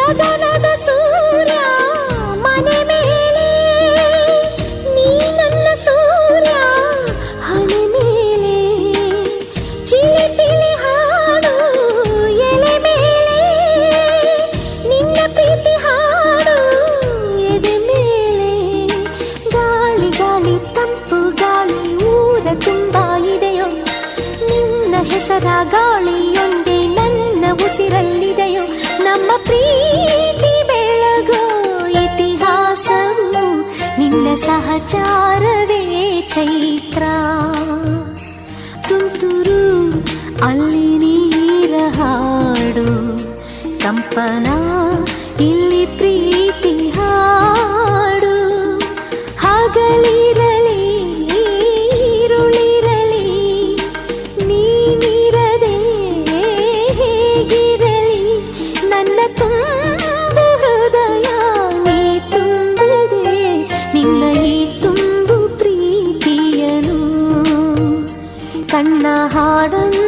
ಗಗನದ ಸೂರ್ಯ ಮನೆ ಮೇಲೆ, ನೀ ನನ್ನ ಸೂರ್ಯ ಹಣೆ ಮೇಲೆ. ಚಿಲಿಪಿಲಿ ಹಾಡು ಎಲೆ ಮೇಲೆ, ನಿನ್ನ ಪ್ರೀತಿ ಹಾಡು ಎದೆ ಮೇಲೆ. ಗಾಳಿ ಗಾಳಿ ತಂಪು ಗಾಳಿ ಊರ ತುಂಬ ಇದೆಯೋ, ನಿನ್ನ ಹೆಸರ ಗಾಳಿಯೊಂದೇ ನನ್ನ ಉಸಿರಲ್ಲಿದೆಯೋ. ನಮ್ಮ ಪ್ರೀತಿ ಬೆಳಗೋ ಇತಿಹಾಸವು ನಿನ್ನ ಸಹಚಾರವೇ ಚೈತ್ರ. ತುಂತುರು ಅಲ್ಲಿ ನೀರ ಹಾಡು, ಕಂಪನ ಇಲ್ಲಿ ಪ್ರೀತಿ ಹಾಡು. ಹಗಲಿರಲಿ ഇരുളിರಲಿ, ನೀನಿರದೆ ಹೇಗಿರಲಿ. ನನ್ನ ತುಂಬು ಹೃದಯ ನೀ ತುಂಬಿದೆ, ನಿನ್ನ ಈ ತುಂಬು ಪ್ರೀತಿಯನು. ಕಣ್ಣ ಹಾಡನ್ನು